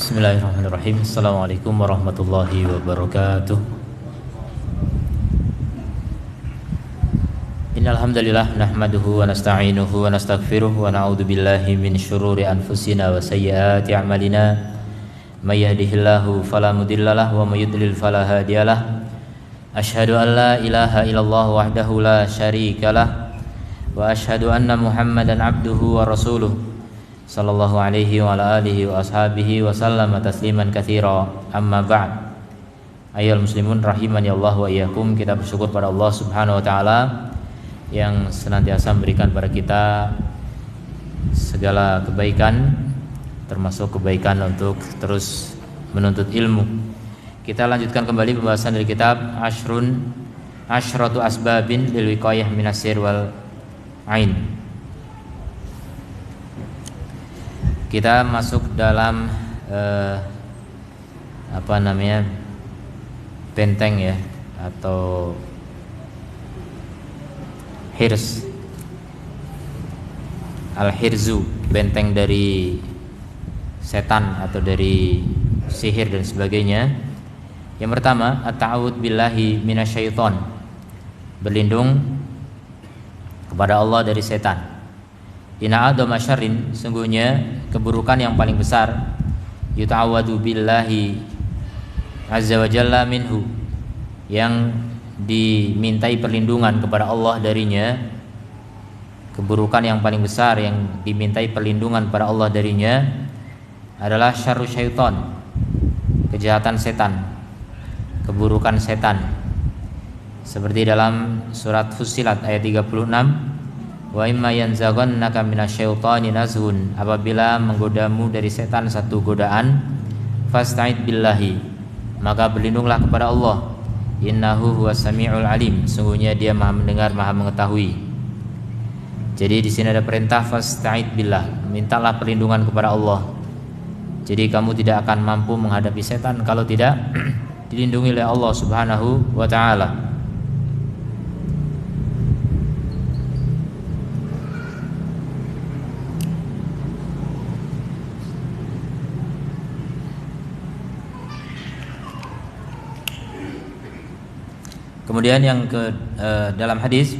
Bismillahirrahmanirrahim. Assalamualaikum warahmatullahi wabarakatuh. Innal hamdalillah nahmaduhu wa nasta'inuhu wa nastaghfiruh wa na'udzu billahi min syururi anfusina wa sayyiati a'malina. May yahdihillahu fala mudhillalah wa may yudlil fala hadiyalah. Asyhadu an la ilaha illallah wahdahu la syarikalah wa asyhadu anna Muhammadan abduhu wa rasuluh sallallahu alaihi wa ala alihi wa ashabihi wa sallama tasliman katsira. Amma ba'd. Ayyuhal muslimun rahimani Allah wa iyyakum. Kita bersyukur pada Allah Subhanahu wa taala yang senantiasa memberikan pada kita segala kebaikan, termasuk kebaikan untuk terus menuntut ilmu. Kita lanjutkan kembali pembahasan dari kitab Asyratu Asbabin lil Wiqayah minas Sir wal Ain. Kita masuk dalam benteng ya, atau hirs, al-hirzu, benteng dari setan atau dari sihir dan sebagainya. Yang pertama, at-ta'awudz billahi minasyaiton, berlindung kepada Allah dari setan. Inna a'dama syarrin, sungguhnya keburukan yang paling besar, yuta'awwadu billahi azza wa jalla minhu, yang dimintai perlindungan kepada Allah darinya. Keburukan yang paling besar yang dimintai perlindungan kepada Allah darinya adalah syarru syaiton, kejahatan setan, keburukan setan. Seperti dalam surat Fussilat ayat 36, wa imma yanzaghannaka minasyaitani nazghun, apabila menggodamu dari setan satu godaan, fasta'id billahi, maka berlindunglah kepada Allah. Innahu huwas samiul alim, sungguhnya Dia Maha mendengar, Maha mengetahui. Jadi di sini ada perintah fasta'id billah, mintalah perlindungan kepada Allah. Jadi kamu tidak akan mampu menghadapi setan kalau tidak dilindungi oleh Allah Subhanahu wa taala. Kemudian yang dalam hadis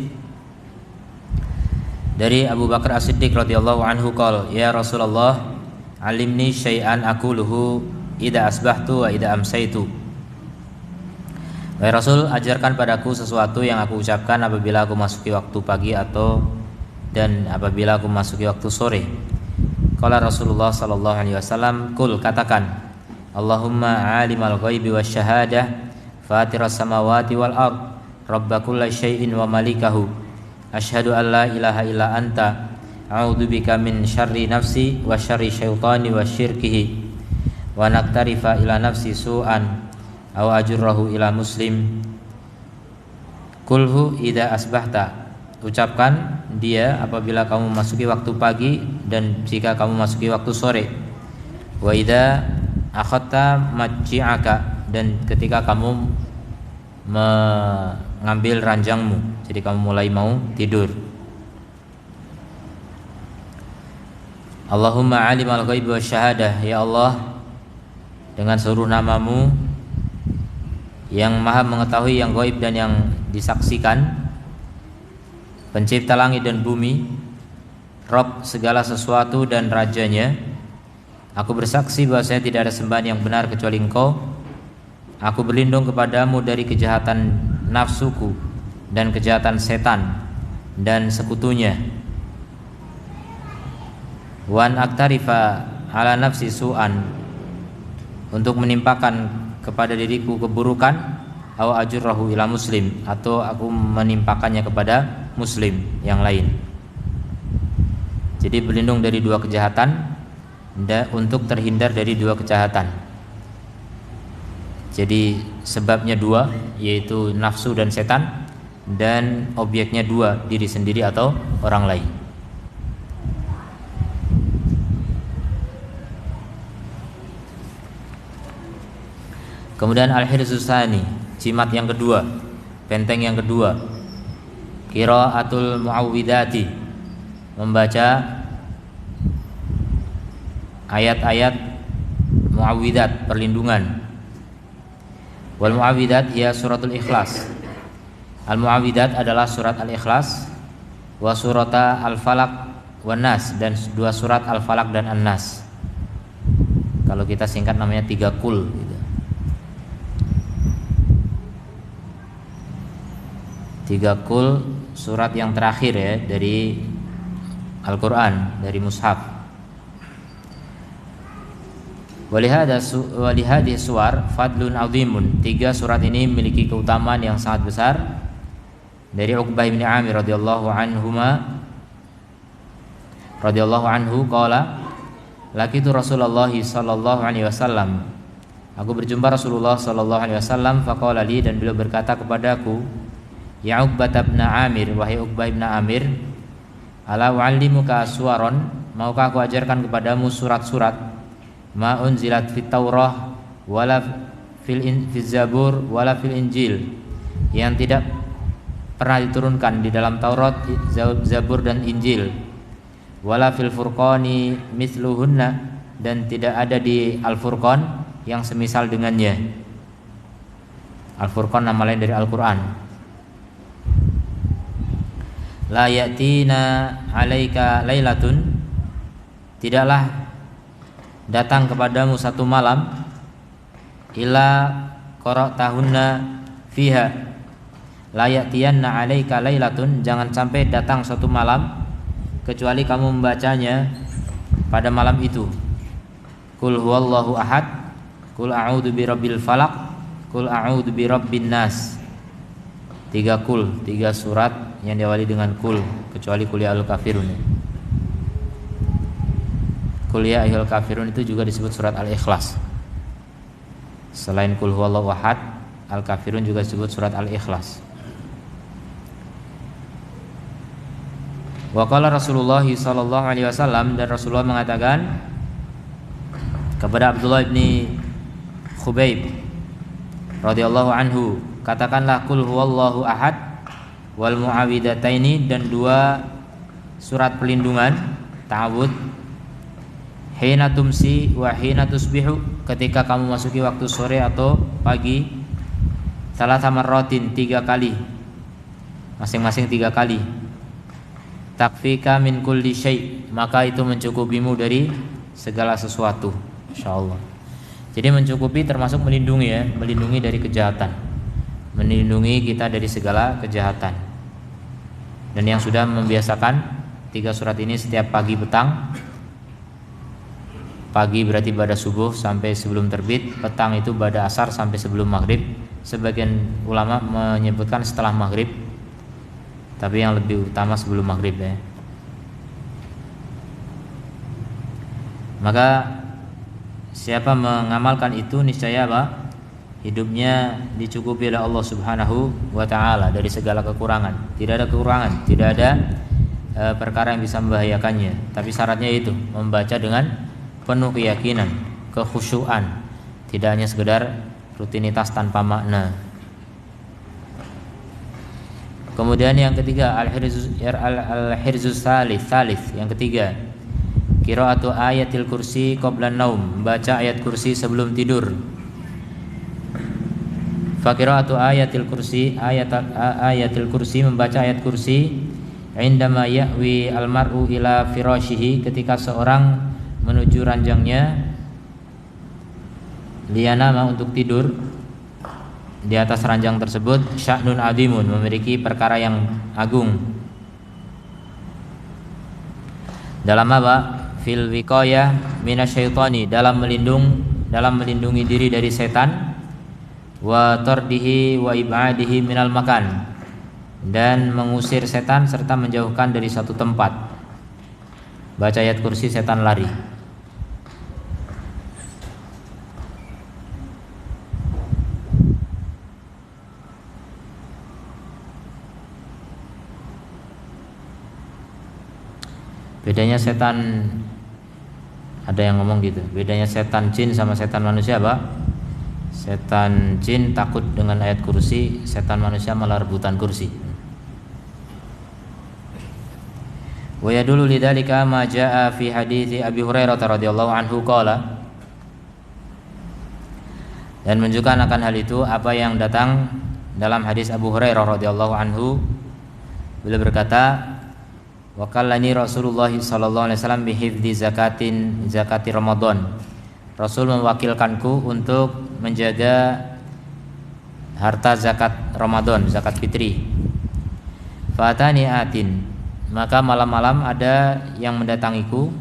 dari Abu Bakar As-Siddiq radhiyallahu anhu qala, ya Rasulullah, alimni syai'an aquluhu idza asbahtu wa idza amsaitu. Wahai Rasul, ajarkan padaku sesuatu yang aku ucapkan apabila aku masuki waktu pagi dan apabila aku masuki waktu sore. Qala Rasulullah sallallahu alaihi wasallam, qul, katakan, Allahumma alimal ghaibi wasyahadah, Fatiras samawati wal ard, Rabba kulli syai'in wa malikahu, Asyhadu an la ilaha illa anta, a'udzubika min syarri nafsi wa syarri syaitani wa syirkihi, wa naktarifa ila nafsi su'an aw ajurrahu ila muslim. Kulhu idza asbahta, ucapkan dia apabila kamu masuki waktu pagi dan jika kamu masuki waktu sore. Wa idza akhadta majji'aka, dan ketika kamu mengambil ranjangmu, jadi kamu mulai mau tidur. Allahumma alimal ghaibi wasyahadah, ya Allah, dengan seluruh namamu yang maha mengetahui yang gaib dan yang disaksikan, pencipta langit dan bumi, Rabb segala sesuatu dan rajanya, aku bersaksi bahwa saya tidak ada sembahan yang benar kecuali Engkau. Aku berlindung kepadamu dari kejahatan nafsuku dan kejahatan setan dan sekutunya. Wan aktarifa ala nafsi su'an, untuk menimpakan kepada diriku keburukan, aw ajurrahu ila muslim, atau aku menimpakannya kepada muslim yang lain. Jadi berlindung dari dua kejahatan untuk terhindar dari dua kejahatan. Jadi sebabnya dua, yaitu nafsu dan setan, dan objeknya dua, diri sendiri atau orang lain. Kemudian al-hirzus tsani, jimat yang kedua, benteng yang kedua, qiraatul muawwidati, membaca ayat-ayat muawwidat, perlindungan. Wal muawwidat hiya suratul Ikhlas. Al muawwidat adalah surat Al-Ikhlas, wa surata Al-Falaq wan Nas, dan dua surat Al-Falaq dan An-Nas. Kalau kita singkat namanya 3 kul gitu. 3 kul surat yang terakhir ya dari Al-Qur'an, dari mushaf. Walihadih suwar fadlun azimun. 3 surat ini memiliki keutamaan yang sangat besar. Dari Uqbah bin Amir radhiyallahu anhu qala laqitu Rasulullah sallallahu alaihi wasallam. Aku berjumpa Rasulullah sallallahu alaihi wasallam faqala li, dan beliau berkata kepadaku, ya Uqbah bin Amir, wahai Uqbah bin Amir, ala uallimuka suwaron, maukah aku ajarkan kepadamu surat-surat ma unzilat fit Taurah wala fil Zabur wala fil Injil, yang tidak pernah diturunkan di dalam Taurat, Zabur dan Injil, wala fil Furqani mithluhunna, dan tidak ada di Al-Furqan yang semisal dengannya. Al-Furqan nama lain dari Al-Qur'an. La yatina 'alaika lailatun, tidaklah datang kepadamu satu malam, ila qara'tahunna fiha. La ya'tiyanna 'alaika lailatun, jangan sampai datang suatu malam kecuali kamu membacanya pada malam itu. Qul huwallahu ahad, qul a'udzu birabbil falaq, qul a'udzu birabbin nas. 3 kul, 3 surat yang diawali dengan kul, kecuali qul ya ayyuhal kafirun. Qul ya ayyuhal kafirun itu juga disebut surat Al-Ikhlas. Selain qul huwallahu ahad, Al-Kafirun juga disebut surat Al-Ikhlas. Wa qala Rasulullah sallallahu alaihi wasallam, dan Rasulullah mengatakan kepada Abdullah bin Khubayb radhiyallahu anhu, katakanlah qul huwallahu ahad wal muawwidataini, dan 2 surat pelindungan ta'awud, hina tumsi wa hina tusbihu, ketika kamu masuki waktu sore atau pagi, salasa marratin, 3 kali, masing-masing 3 kali. Takfika min kulli syai', maka itu mencukupimu dari segala sesuatu, insyaallah. Jadi mencukupi termasuk melindungi ya, melindungi dari kejahatan, melindungi kita dari segala kejahatan. Dan yang sudah membiasakan 3 surat ini setiap pagi petang, pagi berarti pada subuh sampai sebelum terbit, petang itu pada asar sampai sebelum maghrib. Sebagian ulama menyebutkan setelah maghrib, tapi yang lebih utama sebelum maghrib ya. Maka siapa mengamalkan itu, niscaya apa? Hidupnya dicukupi oleh Allah Subhanahu wa taala dari segala kekurangan. Tidak ada kekurangan, tidak ada perkara yang bisa membahayakannya. Tapi syaratnya itu membaca dengan penuh keyakinan, kekhusyuan, tidak hanya sekedar rutinitas tanpa makna. Kemudian yang ketiga, al-hirzus salis, yang ketiga, qiraatu ayatil kursi qabla naum, baca ayat kursi sebelum tidur. Fa qiraatu ayatil kursi, ayatil kursi, membaca ayat kursi, indama ya'wi al-mar'u ila firashihi, ketika seorang menuju ranjangnya, liyanama, untuk tidur di atas ranjang tersebut, sya'nun azimun, memiliki perkara yang agung. Dalam apa? Fil wiqayah minasyaitani, dalam melindungi diri dari setan, wa tardihi wa ibadihi minal makan, dan mengusir setan serta menjauhkan dari satu tempat. Baca ayat kursi, setan lari. Bedanya setan, ada yang ngomong gitu, bedanya setan jin sama setan manusia apa? Setan jin takut dengan ayat kursi, setan manusia malah rebutan kursi. Wa yadullu lidzalika ma jaa fi hadits Abi Hurairah radhiyallahu anhu qala, Dan menunjukkan akan hal itu apa yang datang dalam hadis Abu Hurairah radhiyallahu anhu. Beliau berkata, wa kallani Rasulullah sallallahu alaihi wasallam bihifdzi zakati Ramadan. Rasul mewakilkanku untuk menjaga harta zakat Ramadan, zakat fitri. Fatani atin, maka malam-malam ada yang mendatangiku.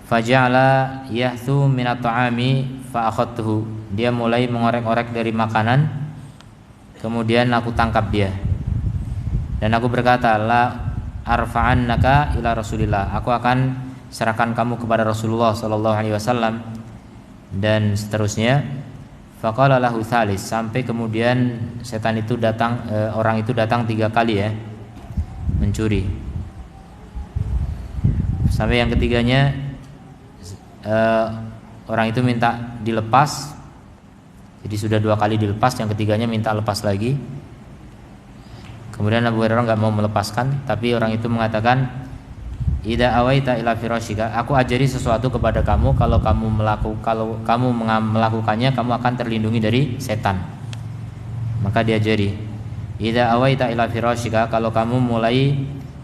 Faja'ala yahthu minat ta'ami fa akhadtuhu. Dia mulai mengorek-orek dari makanan, kemudian aku tangkap dia. Dan aku berkata, la arfa'annaka ila Rasulillah. Aku akan serahkan kamu kepada Rasulullah sallallahu alaihi wasallam, dan seterusnya. Faqala lahu tsalis, sampai kemudian setan itu datang, orang itu datang 3 kali ya, mencuri. Sampai yang ketiganya orang itu minta dilepas. Jadi sudah 2 kali dilepas, yang ketiganya minta lepas lagi. Kemudian Abu Hurairah enggak mau melepaskan, tapi orang itu mengatakan, "Idza awaita ila firashika, aku ajari sesuatu kepada kamu, kalau kamu melakukannya kamu akan terlindungi dari setan." Maka diajari, "Idza awaita ila firashika, kalau kamu mulai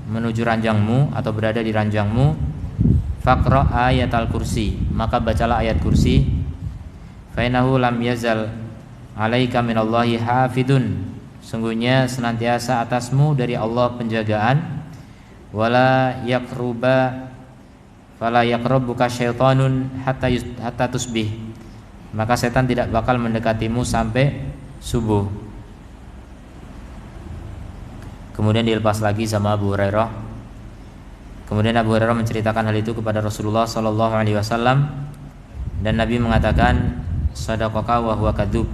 menuju ranjangmu atau berada di ranjangmu, faqra ayatal kursi, maka bacalah ayat kursi. Fa innahu lam yazal 'alaika minallahi hafidun, sungguhnya senantiasa atasmu dari Allah penjagaan. Wala yaqrubuka syaitanun hatta tusbih, maka setan tidak bakal mendekatimu sampai subuh." Kemudian dilepas lagi sama Abu Hurairah. Kemudian Abu Hurairah menceritakan hal itu kepada Rasulullah sallallahu alaihi wasallam, dan Nabi mengatakan, "Shadaqaka wa huwa kadzub."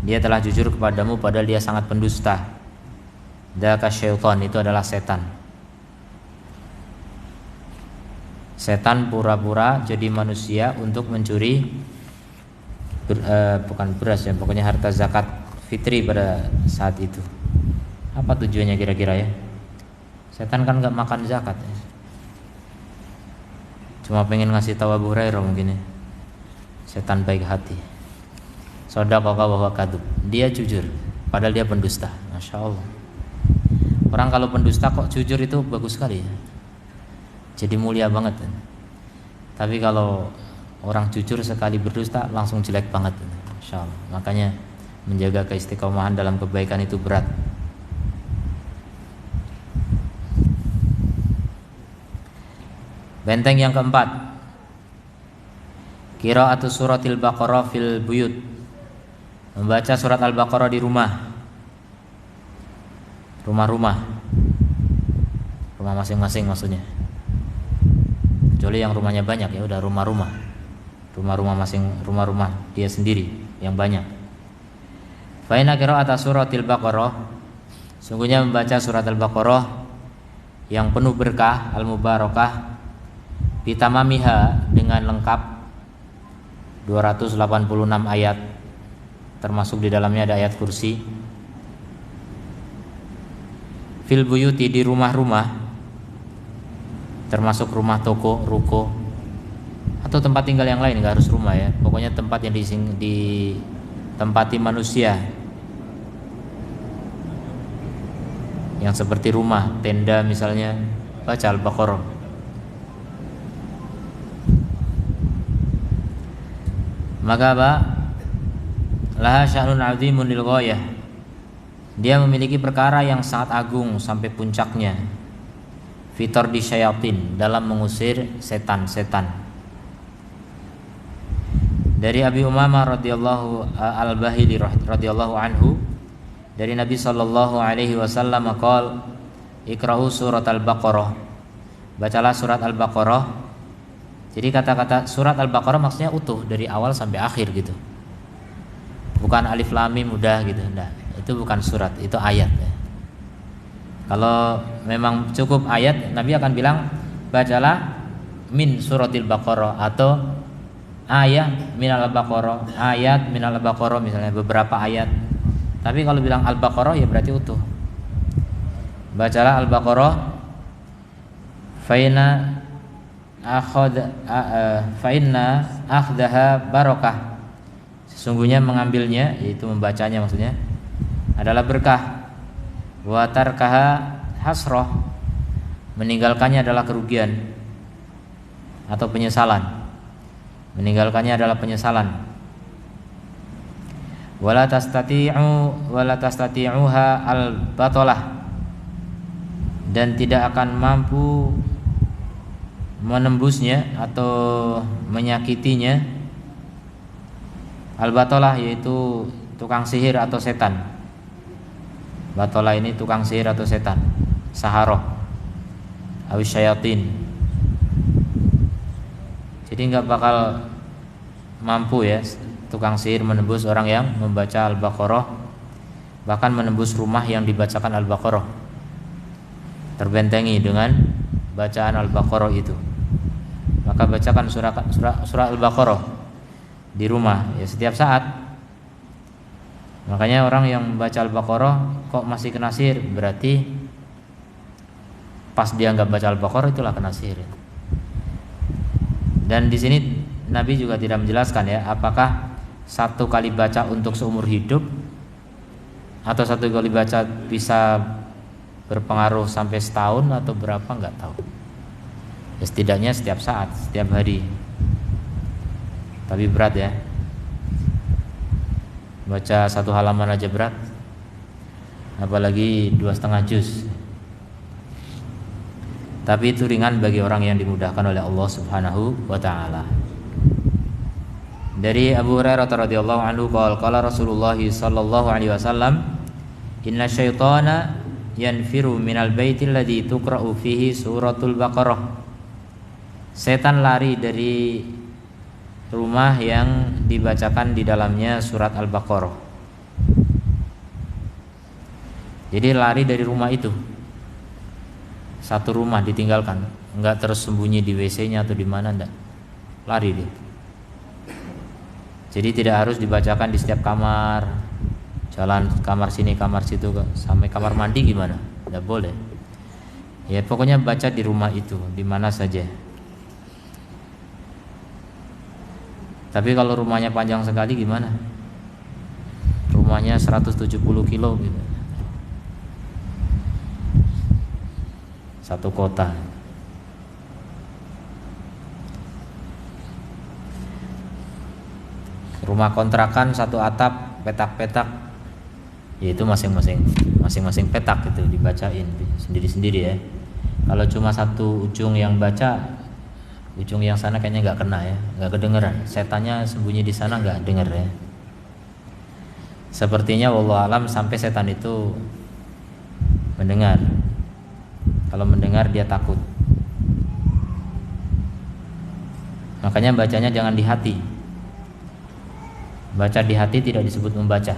Dia telah jujur kepadamu padahal dia sangat pendusta. Dzaka syaitan, itu adalah setan. Setan pura-pura jadi manusia untuk mencuri bukan beras ya, pokoknya harta zakat fitri pada saat itu. Apa tujuannya kira-kira ya? Setan kan gak makan zakat ya. Cuma pengen ngasih tahu Abu Hurairah mungkin ya. Setan baik hati. Shadaqaka wa huwa kadzub. Dia jujur padahal dia pendusta. Masya Allah. Orang kalau pendusta kok jujur itu bagus sekali ya. Jadi mulia banget. Tapi kalau orang jujur sekali berdusta langsung jelek banget. Masya Allah. Makanya menjaga keistiqomahan dalam kebaikan itu berat. Benteng yang keempat, qira'atu suratil Baqarah fil buyut, membaca surat Al-Baqarah di rumah-rumah masing-masing maksudnya. Kecuali yang rumahnya banyak ya udah rumah-rumah dia sendiri yang banyak. Fa inna qira'ata suratil Baqarah, sungguhnya membaca surat Al-Baqarah yang penuh berkah, al-mubarakah, bitamamiha, dengan lengkap 286 ayat, termasuk di dalamnya ada ayat kursi. Fil buyuti, di rumah-rumah, termasuk rumah toko, ruko, atau tempat tinggal yang lain, nggak harus rumah ya, pokoknya tempat yang ditempati manusia, yang seperti rumah, tenda misalnya, baca Al-Baqarah. Maka apa? Laha sya'nun 'azimun lil ghayah, dia memiliki perkara yang sangat agung sampai puncaknya. Fitar di syayatin, dalam mengusir setan-setan. Dari Abi Umamah radhiyallahu al-Bahili radhiyallahu anhu, dari Nabi sallallahu alaihi wasallam qol, iqra'u surat Al-Baqarah, bacalah surat Al-Baqarah. Jadi kata-kata surat Al-Baqarah maksudnya utuh dari awal sampai akhir gitu. Bukan alif lam mim udah gitu, enggak. Itu bukan surat, itu ayat ya. Kalau memang cukup ayat, Nabi akan bilang bacalah min suratil Baqarah atau ayat minal Baqarah, ayat minal Baqarah misalnya beberapa ayat. Tapi kalau bilang Al-Baqarah ya berarti utuh. Bacalah Al-Baqarah, fa inna akhdaha barakah, Sesungguhnya mengambilnya, yaitu membacanya maksudnya, adalah berkah. Wa tarkaha hasrah, meninggalkannya adalah kerugian atau penyesalan. Meninggalkannya adalah penyesalan. Wala tastati'uha al-batalah, dan tidak akan mampu menembusnya atau menyakitinya al-batalah, yaitu tukang sihir atau setan. Batalah ini tukang sihir atau setan, saharoh awis syayatin. Jadi nggak bakal mampu ya tukang sihir menembus orang yang membaca Al-Baqarah, bahkan menembus rumah yang dibacakan Al-Baqarah, terbentengi dengan bacaan Al-Baqarah itu. Maka bacakan surah Al-Baqarah di rumah ya setiap saat. Makanya orang yang membaca Al-Baqarah kok masih kena sihir, berarti pas dia nggak baca Al-Baqarah itulah kena sihir. Dan di sini Nabi juga tidak menjelaskan ya, apakah satu kali baca untuk seumur hidup atau satu kali baca bisa berpengaruh sampai setahun atau berapa, nggak tahu. Ya, setidaknya setiap saat, setiap hari. Tapi berat ya, baca satu halaman aja berat, apalagi 2,5 juz. Tapi itu ringan bagi orang yang dimudahkan oleh Allah Subhanahu wa ta'ala. Dari Abu Hurairah radhiyallahu anhu qala Rasulullah sallallahu alaihi wasallam, inna syaitana yanfiru minal baitil ladzi tuqra'u fihi suratul Baqarah. Setan lari dari rumah yang dibacakan di dalamnya surat Al-Baqarah. Jadi lari dari rumah itu. Satu rumah ditinggalkan, enggak terus sembunyi di WC-nya atau di mana, enggak. Lari dia. Jadi tidak harus dibacakan di setiap kamar, jalan kamar sini kamar situ sampai kamar mandi gimana? Tidak boleh. Ya pokoknya baca di rumah itu, di mana saja. Tapi kalau rumahnya panjang sekali gimana? Rumahnya 170 kilo gitu. Satu kota. Rumah kontrakan satu atap, petak-petak, yaitu masing-masing petak itu dibacain sendiri-sendiri ya. Kalau cuma satu ujung yang baca, ujung yang sana kayaknya nggak kena ya, nggak kedengeran. Setannya sembunyi di sana nggak denger ya. Sepertinya wallahu alam sampai setan itu mendengar. Kalau mendengar dia takut. Makanya bacanya jangan di hati. Baca di hati tidak disebut membaca.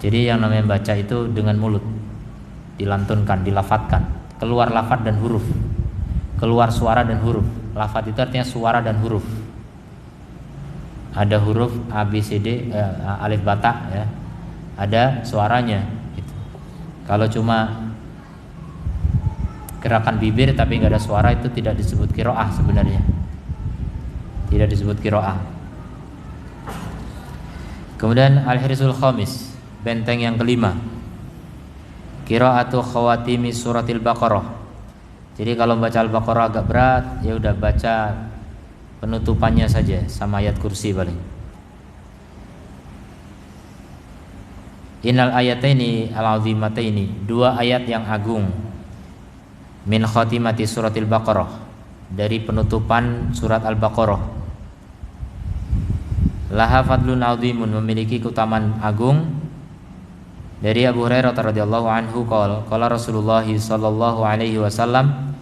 Jadi yang namanya baca itu dengan mulut, dilantunkan, dilafatkan, keluar lafaz dan huruf, keluar suara dan huruf. Lafaz itu artinya suara dan huruf. Ada huruf A B C D alif bata ya, ada suaranya gitu. Kalau cuma gerakan bibir tapi nggak ada suara, itu tidak disebut qiraah sebenarnya, tidak disebut qiraah. Kemudian al-hirsul khamis, benteng yang kelima, qiraatu khawatimi suratil Baqarah. Jadi kalau baca Al-Baqarah agak berat, ya udah baca penutupannya saja sama ayat kursi paling. Innal ayataini al-azimataini, dua ayat yang agung, min khatimati suratil Baqarah, dari penutupan surat Al-Baqarah. Laha fadlun azimun, memiliki keutamaan agung. Dari Abu Hurairah radhiyallahu anhu qala Rasulullah sallallahu alaihi wasallam,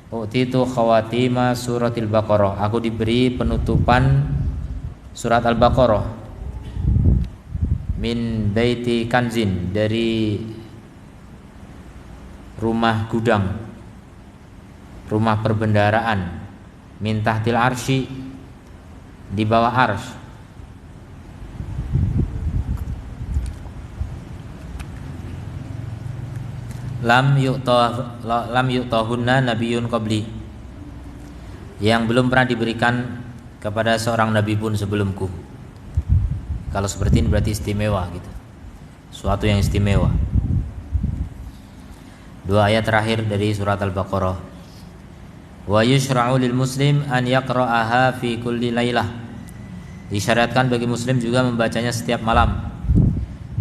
utitu khawatima suratil Baqarah, aku diberi penutupan surat Al-Baqarah, min baiti kanzin, dari rumah gudang, rumah perbendaharaan, min tahtil arsy, di bawah arsy. Lam yu'tahunna nabiyyun qabli, yang belum pernah diberikan kepada seorang nabi pun sebelumku. Kalau seperti ini berarti istimewa gitu. Suatu yang istimewa. 2 ayat terakhir dari surat Al-Baqarah. Wa yushra'u lil muslim an yaqra'aha fi kulli lailah. Disyariatkan bagi muslim juga membacanya setiap malam.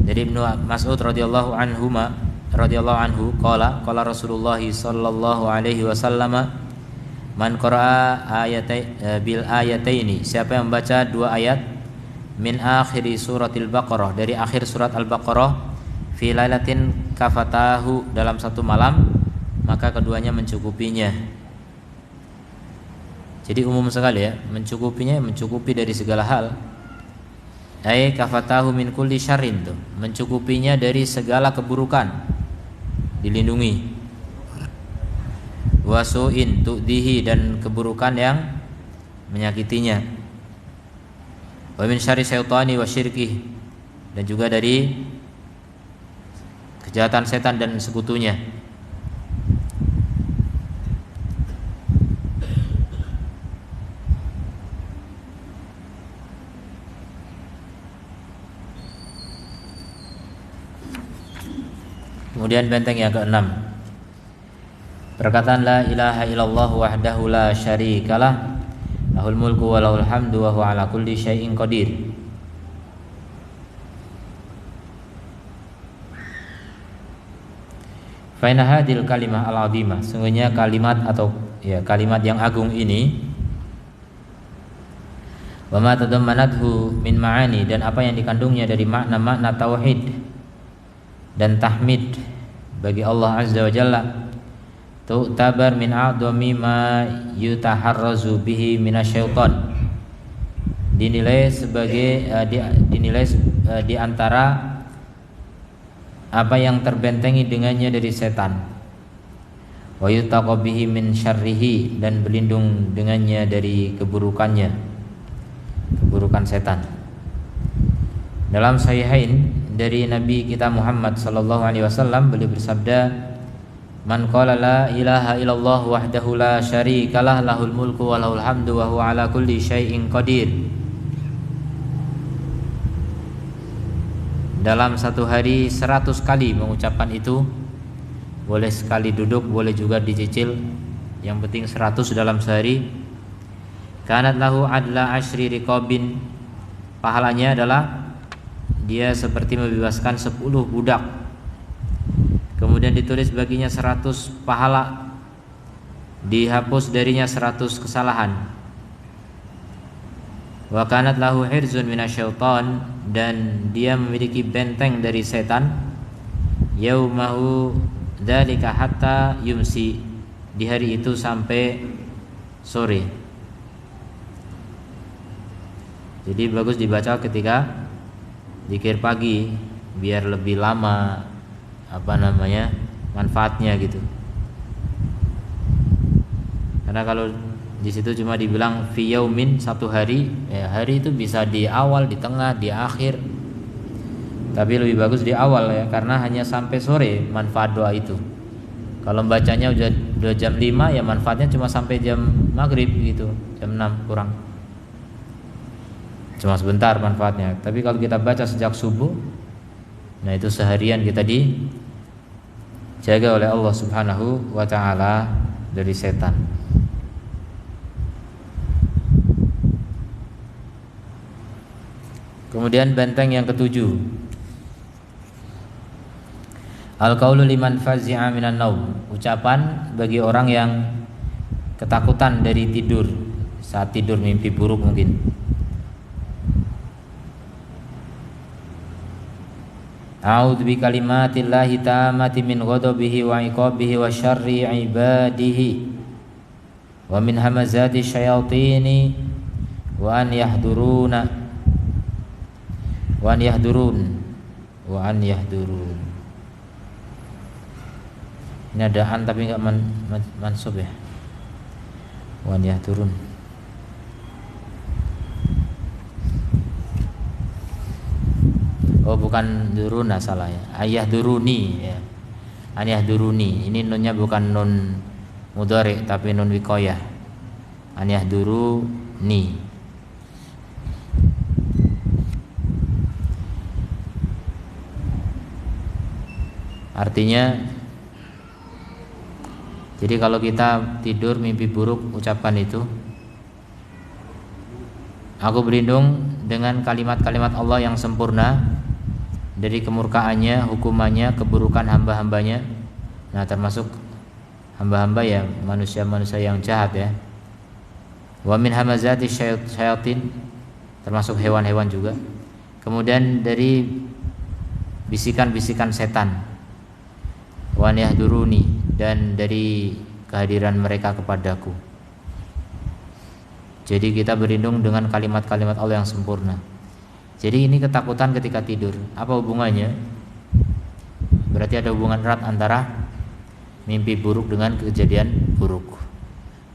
Dari Ibnu Mas'ud radhiyallahu anhu qala Rasulullah sallallahu alaihi wasallam man qara'a bil ayataini, siapa yang membaca 2 ayat min akhiri suratil Baqarah, dari akhir surat Al-Baqarah, fi lailatin kafatahu, dalam satu malam, maka keduanya mencukupinya. Jadi umum sekali ya, mencukupinya, mencukupi dari segala hal. Ai kafatahu min kulli syarrin, tuh mencukupinya dari segala keburukan, dilindungi. Wasu'in tu'dihi, dan keburukan yang menyakitinya. Wa min syarri syaitani wa syirkih, dan juga dari kejahatan setan dan sekutunya. Kemudian benteng yang ke-6, perkataan la ilaha illallah wahdahu la syarikalah, lahul mulku wa lahul hamdu wa huwa ala kulli syai'in qadir. Fa inna hadhil kalimah al-'azimah, sungguhnya kalimat atau kalimat yang agung ini, wa ma tadammanathu min ma'ani, dan apa yang dikandungnya dari makna-makna tauhid dan tahmid bagi Allah Azza wa Jalla, tu'tabar min a'dhami ma yutaharrazu bihi minasyaiton, dinilai sebagai di antara apa yang terbentengi dengannya dari setan, wa yutaqab bihi min syarrihi, dan berlindung dengannya dari keburukannya, keburukan setan. Dalam Sahihain dari Nabi kita Muhammad sallallahu alaihi wasallam, beliau bersabda, man qala la ilaha illallah wahdahu la syarikalah, lahul mulku wa lahul hamdu wa huwa ala kulli syai'in qadir. Dalam satu hari 100 kali mengucapkan itu, boleh sekali duduk, boleh juga dicicil, yang penting 100 dalam sehari. Kanat lahu adla asyri riqabin, pahalanya adalah dia seperti membebaskan 10 budak. Kemudian ditulis baginya 100 pahala, dihapus darinya 100 kesalahan. Wa kanat lahu hirzun minasyaiton, dan dia memiliki benteng dari setan, yaumahu dzalika hatta yumsi, di hari itu sampai sore. Jadi bagus dibaca ketika zikir pagi, biar lebih lama manfaatnya gitu. Karena kalau di situ cuma dibilang fi yaumin, satu hari, hari itu bisa di awal, di tengah, di akhir. Tapi lebih bagus di awal ya, karena hanya sampai sore manfaat doa itu. Kalau bacanya udah jam 5, ya manfaatnya cuma sampai jam maghrib gitu, jam 6 kurang. Cuma sebentar manfaatnya. Tapi kalau kita baca sejak subuh, nah itu seharian kita dijaga oleh Allah Subhanahu wa ta'ala dari setan. Kemudian benteng yang ke-7, al-qaulu liman fazi'a minan naum, ucapan bagi orang yang ketakutan dari tidur, saat tidur mimpi buruk mungkin. A'udzu bi kalimatillahi tammati min ghadabihi wa iqabihi wa syarri ibadihi wa min hamazati syayatini wa an yahdurun. Ini ada an tapi enggak mansub ya. Wa an yahdurun. Oh bukan duruna, salah ya. Ayah duruni ya. Ayah duruni. Ini nunnya bukan nun mudhari tapi nun wiqayah. Ayah duruni. Artinya, jadi kalau kita tidur mimpi buruk, ucapkan itu, aku berlindung dengan kalimat-kalimat Allah yang sempurna dari kemurkaannya, hukumannya, keburukan hamba-hambanya. Nah, termasuk hamba-hamba ya manusia-manusia yang jahat ya. Wa min hamazati syayatin, termasuk hewan-hewan juga. Kemudian dari bisikan-bisikan setan. Wa yahduruni, dan dari kehadiran mereka kepadaku. Jadi kita berlindung dengan kalimat-kalimat Allah yang sempurna. Jadi ini ketakutan ketika tidur. Apa hubungannya? Berarti ada hubungan erat antara mimpi buruk dengan kejadian buruk.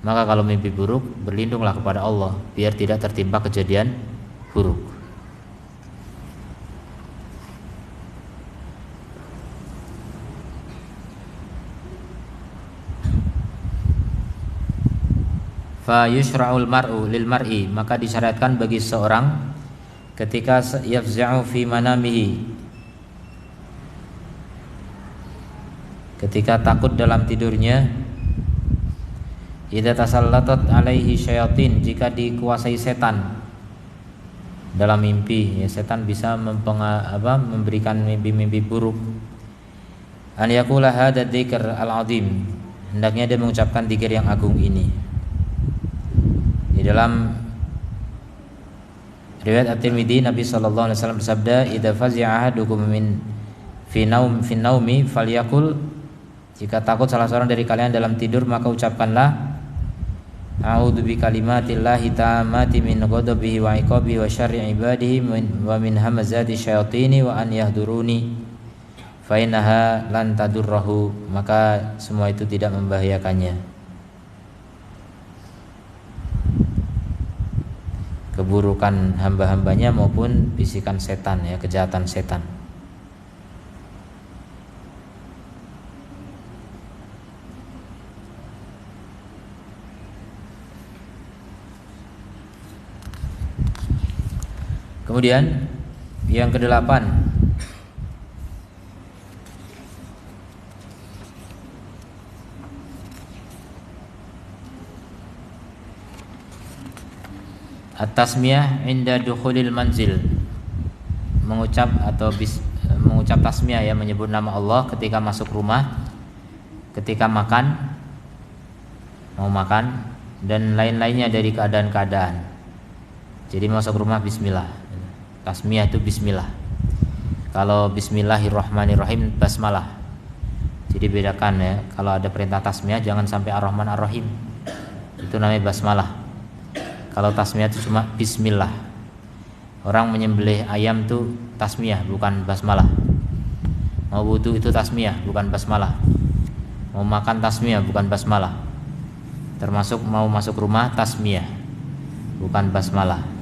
Maka kalau mimpi buruk, berlindunglah kepada Allah biar tidak tertimpa kejadian buruk. Fa yushra'ul mar'u lil mar'i, maka disyariatkan bagi seorang ketika yafza'u fi manamihi, ketika takut dalam tidurnya, idza tasallatat alaihi syayatin, jika dikuasai setan dalam mimpi ya, setan bisa memberikan mimpi-mimpi buruk. An yaqula hadza dzikr al-azim, hendaknya dia mengucapkan zikir yang agung ini. Di dalam riwayat At-Tirmidzi, Nabi sallallahu alaihi wasallam bersabda, idza fazi'a ahadukum min fi naumi falyaqul, jika takut salah seorang dari kalian dalam tidur, maka ucapkanlah, a'udzu bi kalimatillahi tammati min ghadabihi wa iqabihi wa syarri ibadihi wa min hamazati syayatini wa an yahduruni fa innaha lan tadurruhu, maka semua itu tidak membahayakannya. Keburukan hamba-hambanya maupun bisikan setan ya, kejahatan setan. Kemudian yang kedelapan, at-tasmiyah inda dukhulil manzil, mengucap tasmiyah ya, menyebut nama Allah ketika masuk rumah, ketika makan, mau makan, dan lain-lainnya dari keadaan-keadaan. Jadi masuk rumah bismillah. Tasmiyah itu bismillah. Kalau bismillahirrahmanirrahim basmalah. Jadi bedakan ya, kalau ada perintah tasmiyah jangan sampai ar-Rahman ar-Rahim. Itu namanya basmalah. Kalau tasmiyah itu cuma bismillah. Orang menyembelih ayam itu tasmiyah, bukan basmalah. Mau wudu itu tasmiyah, bukan basmalah. Mau makan tasmiyah, bukan basmalah. Termasuk mau masuk rumah tasmiyah, bukan basmalah.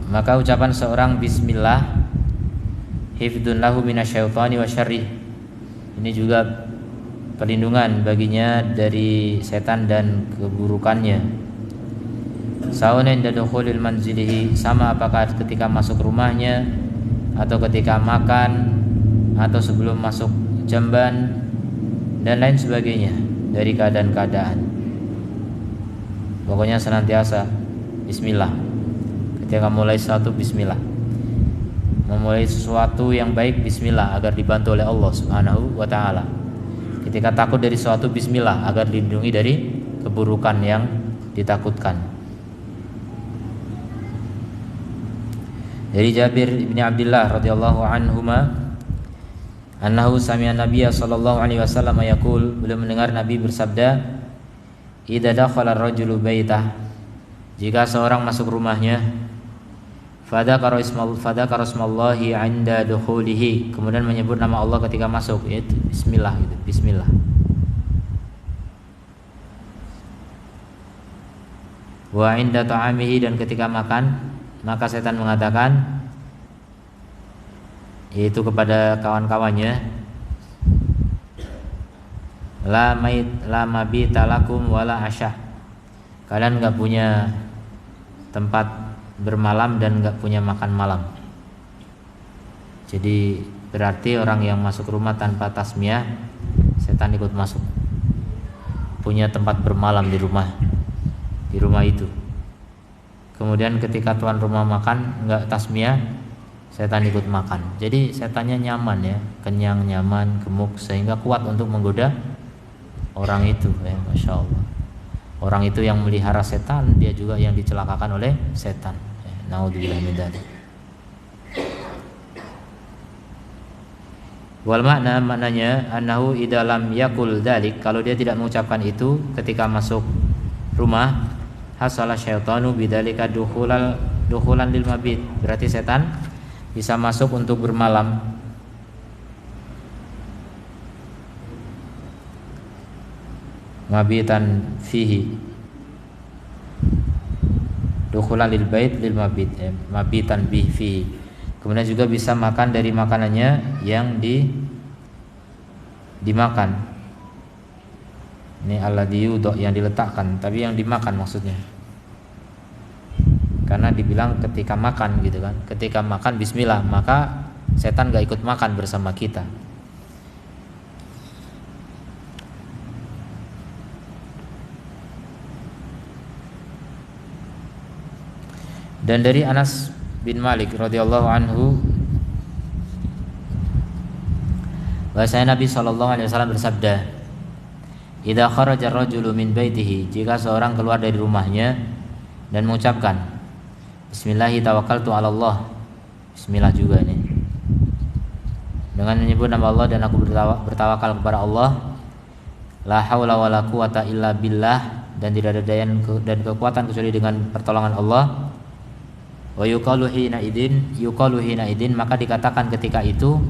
Maka ucapan seorang bismillah hifdzun lahu minasyaitani wa syarrih, ini juga perlindungan baginya dari setan dan keburukannya. Sauna inda dukhulil manzilihi, sama apakah ketika masuk rumahnya atau ketika makan atau sebelum masuk jamban dan lain sebagainya dari keadaan-keadaan. Pokoknya senantiasa bismillah. Ketika mulai sesuatu bismillah, memulai sesuatu yang baik bismillah agar dibantu oleh Allah Subhanahu wa taala. Ketika takut dari sesuatu bismillah agar dilindungi dari keburukan yang ditakutkan. Dari Jabir bin Abdullah radhiyallahu anhuma, annahu sami'a Nabiyya sallallahu alaihi wasallam yaqul, beliau mendengar Nabi bersabda, idza dakhala ar-rajulu baitah, jika seorang masuk rumahnya, fadzakara ismallahi 'inda dukhulihi, kemudian menyebut nama Allah ketika masuk, yaitu bismillah gitu, bismillah. Wa 'inda ta'amihi, dan ketika makan, maka setan mengatakan, yaitu kepada kawan-kawannya, la mabita lakum wala asyah, kalian enggak punya tempat bermalam dan nggak punya makan malam. Jadi berarti orang yang masuk rumah tanpa tasmiyah, setan ikut masuk. Punya tempat bermalam di rumah itu. Kemudian ketika tuan rumah makan nggak tasmiyah, setan ikut makan. Jadi setannya nyaman ya, kenyang, nyaman, gemuk, sehingga kuat untuk menggoda orang itu. Masya Allah. Orang itu yang melihara setan, dia juga yang dicelakakan oleh setan. Naudzubillah min dzalik. Wal maknanya annahu idza lam yaqul dzalik, kalau dia tidak mengucapkan itu ketika masuk rumah, hasala syaitanu bidzalika dukhulan lil mabit. Berarti setan bisa masuk untuk bermalam. Mabitan fihi. Dukhulan lil bait lil mabit, mabitan bihi fihi. Kemudian juga bisa makan dari makanannya yang dimakan. Ini alladzi yudh, yang diletakkan, tapi yang dimakan maksudnya. Karena dibilang ketika makan gitu kan. Ketika makan bismillah, maka setan gak ikut makan bersama kita. Dan dari Anas bin Malik radhiyallahu anhu, bahwasanya Nabi SAW bersabda, idza kharaja ar-rajulu min baitihi, jika seorang keluar dari rumahnya dan mengucapkan bismillahi tawakkaltu 'ala Allah, bismillah juga nih, dengan menyebut nama Allah dan aku bertawakal kepada Allah, la haula wala quwata illa billah, dan tidak ada daya dan kekuatan kecuali dengan pertolongan Allah. Wa yuqalu hina idin, maka dikatakan ketika itu,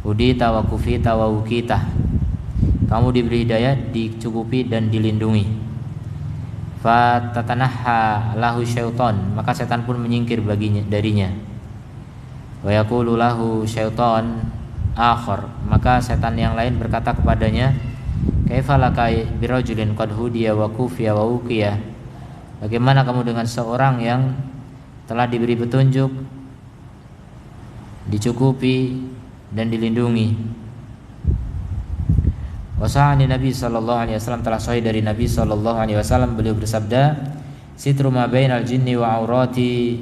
hudita wa kufita wa wukita, kamu diberi hidayah, dicukupi dan dilindungi. Fa tatanaha lahu syaitan, maka setan pun menyingkir darinya. Wa yaqulu lahu syaitan akhar, maka setan yang lain berkata kepadanya, kaifa laka birajulin qad hudiya wa kufiya wa wuqiya, bagaimana kamu dengan seorang yang telah diberi petunjuk, dicukupi dan dilindungi. Wasa'ani Nabi sallallahu alaihi wasallam, telah sahih dari Nabi sallallahu alaihi wasallam, beliau bersabda, sitru ma bainal jinni wa aurati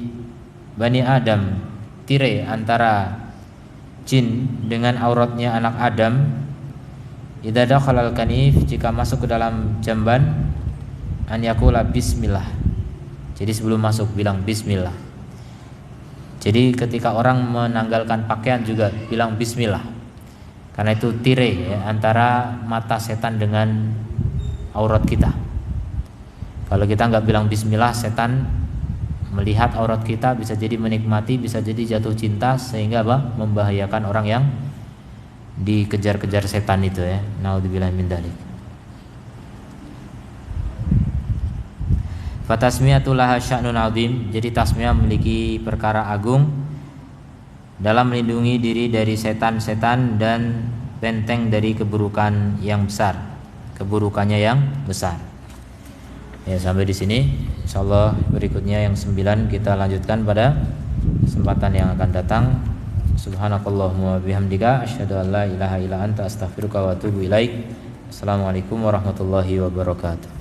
bani Adam, tirai antara jin dengan auratnya anak Adam, idza dakhala al-kanif, jika masuk ke dalam jamban, an yaqula bismillah, jadi sebelum masuk bilang bismillah. Jadi ketika orang menanggalkan pakaian juga bilang bismillah. Karena itu tirai ya, antara mata setan dengan aurat kita. Kalau kita nggak bilang bismillah, setan melihat aurat kita, bisa jadi menikmati, bisa jadi jatuh cinta, sehingga membahayakan orang yang dikejar-kejar setan itu ya. Naudzubillah min dzalik. Fatasmiyatul laha sya'nun 'azim, jadi tasmiyah memiliki perkara agung dalam melindungi diri dari setan-setan dan benteng dari keburukan yang besar, keburukannya yang besar. Ya, sampai di sini. Insyaallah berikutnya yang 9 kita lanjutkan pada kesempatan yang akan datang. Subhanakallahumma wa bihamdika asyhadu an la ilaha illa anta astaghfiruka wa atubu ilaik. Assalamualaikum warahmatullahi wabarakatuh.